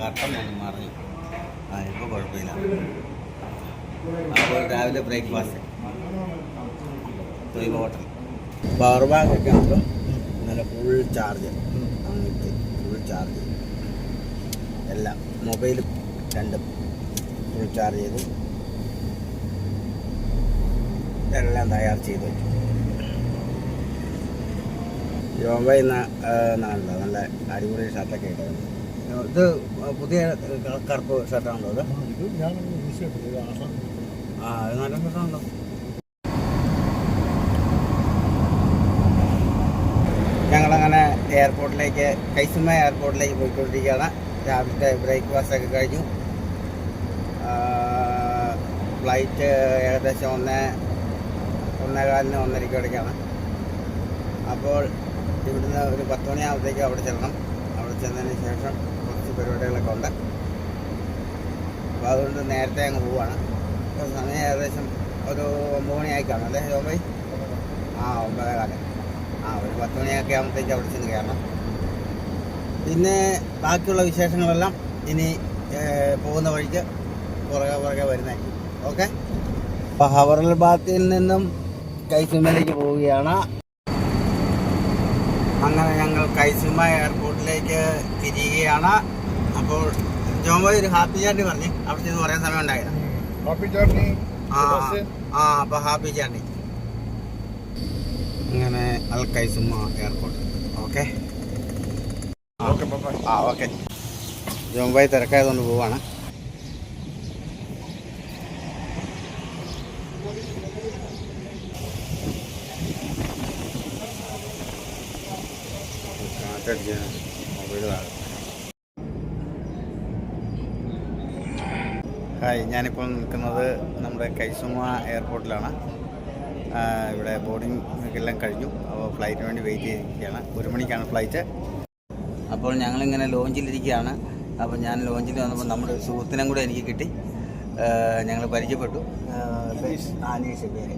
കട്ടം വന്ന് മറിഞ്ഞു. ഇപ്പോൾ കുഴപ്പമില്ല. അപ്പോൾ രാവിലെ breakfast Taiba hotel. Power bank ഒക്കെ ആകുമ്പോൾ നല്ല ഫുൾ ചാർജ്, ഫുൾ ചാർജ് എല്ലാം, മൊബൈലും രണ്ടും ഫുൾ ചാർജ് ചെയ്തു എല്ലാം തയ്യാർ ചെയ്ത് വെച്ചു. യോബയിൽ നിന്നാണല്ലോ നല്ല അടിപൊളി ഷർട്ടൊക്കെ ഇട്ടത്. ഇത് പുതിയ കറുപ്പ് ഷർട്ടാണല്ലോ അത്? അത് നല്ല ഷർട്ടാണല്ലോ. ഞങ്ങളങ്ങനെ എയർപോർട്ടിലേക്ക്, കൈസുമ എയർപോർട്ടിലേക്ക് പോയിക്കൊണ്ടിരിക്കുകയാണ്. രാവിലത്തെ ബ്രേക്ക്ഫാസ്റ്റ് ഒക്കെ കഴിഞ്ഞു. ഫ്ലൈറ്റ് ഏകദേശം 1:15 1:30 അപ്പോൾ ഇവിടുന്ന് ഒരു 10 മണിയാകുമ്പോഴത്തേക്കും അവിടെ ചെല്ലണം. അവിടെ ചെന്നതിന് ശേഷം കുറച്ച് പരിപാടികളൊക്കെ ഉണ്ട്. അപ്പോൾ അതുകൊണ്ട് നേരത്തെ അങ്ങ് പോവുകയാണ്. ഇപ്പോൾ സമയം ഏകദേശം ഒരു 9 മണിയായി കാണും അല്ലേ ജോബൈ? 9:15. ഒരു 10 മണിയൊക്കെ ആകുമ്പോഴത്തേക്ക് അവിടെ ചെന്ന് കയറണം. പിന്നെ ബാക്കിയുള്ള വിശേഷങ്ങളെല്ലാം ഇനി പോകുന്ന വഴിക്ക് പുറകെ വരുന്നതായിരിക്കും. ഓക്കെ. അപ്പോൾ ഹവറൽബാത്തിൽ നിന്നും കൈസുമയിലേക്ക് പോവുകയാണ്. അങ്ങനെ ഞങ്ങൾ കൈസുമ എയർപോർട്ടിലേക്ക് തിരിയുകയാണ്. അപ്പോൾ ജോബോയ് ഒരു ഹാപ്പി ജേർണി പറഞ്ഞ് അവിടെ ചെന്ന് പറയാൻ സമയം ഉണ്ടായില്ല. Happy journey. അപ്പോൾ ഹാപ്പി ജേർണി. അങ്ങനെ അൽ കൈസുമ എയർപോർട്ട്. ഓക്കെ. ഓക്കെ. ജോബോയ് തിരക്കായതുകൊണ്ട് പോവാണ്. ഹായ്, ഞാനിപ്പോൾ നിൽക്കുന്നത് നമ്മുടെ കൈസുമ എയർപോർട്ടിലാണ്. ഇവിടെ ബോർഡിംഗ് എല്ലാം കഴിഞ്ഞു. അപ്പോൾ ഫ്ലൈറ്റിന് വേണ്ടി വെയിറ്റ് ചെയ്തിരിക്കുകയാണ്. 1 മണിക്കാണ് ഫ്ലൈറ്റ്. അപ്പോൾ ഞങ്ങളിങ്ങനെ ലോഞ്ചിലിരിക്കുകയാണ്. അപ്പോൾ ഞാൻ ലോഞ്ചിൽ വന്നപ്പോൾ നമ്മുടെ ഒരു സുഹൃത്തിനും കൂടെ എനിക്ക് കിട്ടി. ഞങ്ങൾ പരിചയപ്പെട്ടു. അനീഷ് പേര്,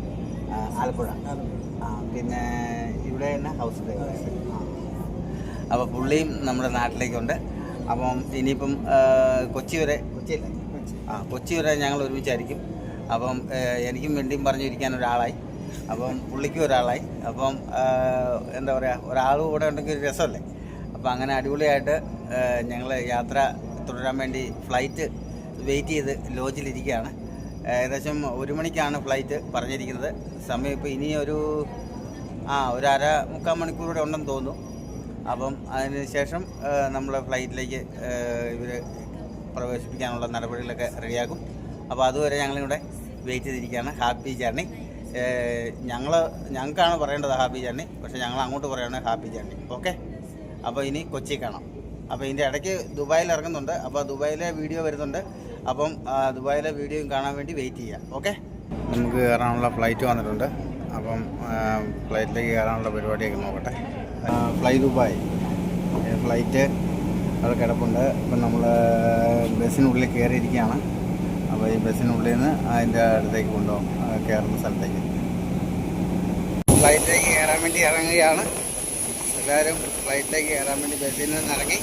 ആലപ്പുഴ. പിന്നെ ഇവിടെ തന്നെ ഹൗസ് ഡ്രൈവർ. അപ്പോൾ പുള്ളിയും നമ്മുടെ നാട്ടിലേക്കുണ്ട്. അപ്പം ഇനിയിപ്പം കൊച്ചി വരെ ഞങ്ങൾ ഒരുമിച്ചായിരിക്കും. അപ്പം എനിക്കും വേണ്ടിയും പറഞ്ഞിരിക്കാൻ ഒരാളായി, അപ്പം പുള്ളിക്കും ഒരാളായി. അപ്പം എന്താ പറയുക, ഒരാളും കൂടെ ഉണ്ടെങ്കിൽ ഒരു രസമല്ലേ. അപ്പം അങ്ങനെ അടിപൊളിയായിട്ട് ഞങ്ങൾ യാത്ര തുടരാൻ വേണ്ടി ഫ്ലൈറ്റ് വെയിറ്റ് ചെയ്ത് ലോഞ്ചിലിരിക്കുകയാണ്. ഏകദേശം 1 മണിക്കാണ് ഫ്ലൈറ്റ് പറഞ്ഞിരിക്കുന്നത്. സമയം ഇപ്പോൾ ഇനി ഒരു 1.5-3 മണിക്കൂർ കൂടെ ഉണ്ടെന്ന് തോന്നുന്നു. അപ്പം അതിന് ശേഷം നമ്മൾ ഫ്ലൈറ്റിലേക്ക് ഇവർ പ്രവേശിപ്പിക്കാനുള്ള നടപടികളൊക്കെ റെഡിയാക്കും. അപ്പോൾ അതുവരെ ഞങ്ങളിവിടെ വെയിറ്റ് ചെയ്തിരിക്കുകയാണ്. Happy journey. ഞങ്ങൾക്കാണ് പറയേണ്ടത് ഹാപ്പി ജേർണി, പക്ഷേ ഞങ്ങൾ അങ്ങോട്ട് പറയുകയാണ് ഹാപ്പി ജേർണി. ഓക്കെ. അപ്പോൾ ഇനി കൊച്ചി കാണാം. അപ്പോൾ ഇതിൻ്റെ ഇടയ്ക്ക് ദുബായിൽ ഇറങ്ങുന്നുണ്ട്. അപ്പോൾ ദുബായിലെ വീഡിയോ വരുന്നുണ്ട്. അപ്പം ദുബായിലെ വീഡിയോയും കാണാൻ വേണ്ടി വെയിറ്റ് ചെയ്യാം. ഓക്കെ. നമുക്ക് കയറാനുള്ള ഫ്ലൈറ്റ് വന്നിട്ടുണ്ട്. അപ്പം ഫ്ലൈറ്റിലേക്ക് കയറാനുള്ള പരിപാടിയൊക്കെ നോക്കട്ടെ. ഫ്ലൈ ദുബായ് ഫ്ലൈറ്റ് അവിടെ കിടപ്പുണ്ട്. ഇപ്പം നമ്മൾ ബസ്സിനുള്ളിൽ കയറിയിരിക്കുകയാണ്. അപ്പോൾ ഈ ബസ്സിനുള്ളിൽ നിന്ന് അതിൻ്റെ അടുത്തേക്ക് കൊണ്ടുപോകും, കയറുന്ന സ്ഥലത്തേക്ക്. ഫ്ലൈറ്റിലേക്ക് കയറാൻ വേണ്ടി ഇറങ്ങുകയാണ്. എല്ലാവരും ഫ്ലൈറ്റിലേക്ക് കയറാൻ വേണ്ടി ബസ്സിൽ നിന്ന് ഇറങ്ങി.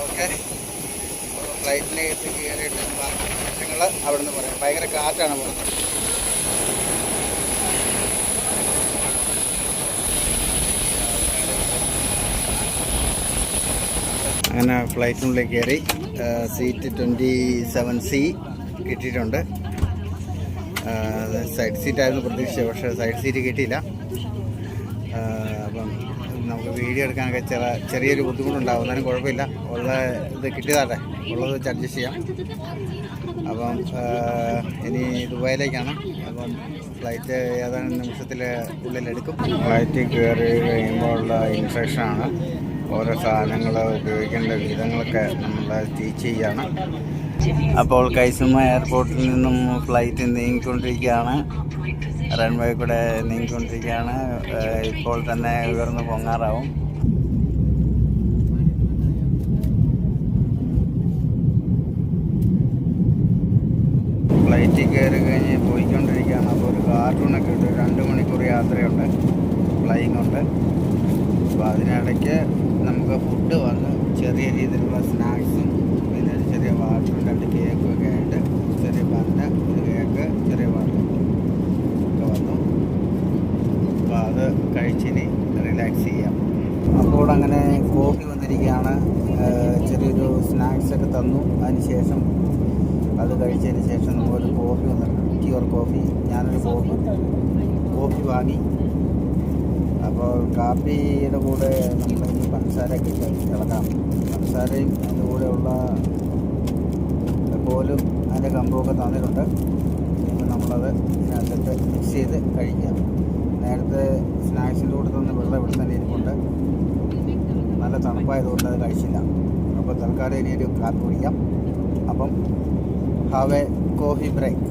ഓക്കെ. ഫ്ലൈറ്റിലേക്ക് കയറിയിട്ട് വിശേഷങ്ങൾ അവിടെ നിന്ന് പറയാം. ഭയങ്കര കാറ്റാണ് പോകുന്നത്. അങ്ങനെ ഫ്ലൈറ്റിനുള്ളിൽ കയറി. സീറ്റ് 27C കിട്ടിയിട്ടുണ്ട്. സൈഡ് സീറ്റായിരുന്നു പ്രതീക്ഷിച്ചത്, പക്ഷേ സൈഡ് സീറ്റ് കിട്ടിയില്ല. അപ്പം നമുക്ക് വീഡിയോ എടുക്കാനൊക്കെ ചെറിയൊരു ബുദ്ധിമുട്ടുണ്ടാകും. എന്നാലും കുഴപ്പമില്ല, ഉള്ള ഇത് കിട്ടിയതാട്ടെ, ഉള്ളത് വെച്ച് അഡ്ജസ്റ്റ് ചെയ്യാം. അപ്പം ഇനി ദുബായിലേക്കാണ്. അപ്പം ഫ്ലൈറ്റ് ഏതാനും നിമിഷത്തിൽ ഉള്ളിലെടുക്കും. ഫ്ലൈറ്റിൽ കയറി കഴിയുമ്പോഴുള്ള ഇൻസ്ട്രക്ഷനാണ്. ഓരോ സാധനങ്ങൾ ഉപയോഗിക്കേണ്ട വിധങ്ങളൊക്കെ നമ്മൾ ടീച്ച് ചെയ്യാണ്. അപ്പോൾ കൈസുമ എയർപോർട്ടിൽ നിന്നും ഫ്ലൈറ്റ് നീങ്ങിക്കൊണ്ടിരിക്കുകയാണ്. റൺവേ കൂടെ നീങ്ങിക്കൊണ്ടിരിക്കുകയാണ്. ഇപ്പോൾ തന്നെ ഉയർന്ന് പൊങ്ങാറാവും. ഫ്ലൈറ്റിൽ കയറി കഴിഞ്ഞ് പോയിക്കൊണ്ടിരിക്കുകയാണ്. അപ്പോൾ ഒരു കാർട്ടൂണൊക്കെ ഇട്ട് 2 മണിക്കൂർ യാത്രയുണ്ട്, ഫ്ലൈയിങ് ഉണ്ട്. അപ്പോൾ അതിനിടയ്ക്ക് നമുക്ക് ഫുഡ് വന്ന് ചെറിയ രീതിയിലുള്ള സ്നാക്സും അങ്ങനെ കോഫി വന്നിരിക്കുകയാണ്. ചെറിയൊരു സ്നാക്സൊക്കെ തന്നു. അതിന് ശേഷം അത് കഴിച്ചതിന് ശേഷം നമ്മളൊരു കോഫി വന്നിട്ടുണ്ട്. Tea or coffee. ഞാനൊരു കോഫി വാങ്ങി. അപ്പോൾ കാപ്പിയുടെ കൂടെ നമ്മൾ ഇനി പഞ്ചസാരയൊക്കെ ഇട്ട് ഇളക്കാം. പഞ്ചസാരയും അതിൻ്റെ കൂടെയുള്ള കോലും അതിൻ്റെ കമ്പുമൊക്കെ തന്നിട്ടുണ്ട്. ഇനി നമ്മളത് ഇതിനകത്തിട്ട് മിക്സ് ചെയ്ത് കഴിക്കാം. നേരത്തെ സ്നാക്സിൻ്റെ കൂടെ തന്നെ വെള്ളം ഇവിടെ തന്നെ ഇരിപ്പുണ്ട്. നല്ല തണുപ്പായതുകൊണ്ട് അത് കഴിച്ചില്ല. അപ്പോൾ തൽക്കാലം ഇനി ഒരു കാപ്പി കുടിക്കാം. അപ്പം ഹാവ് എ കോഫി ബ്രേക്ക്.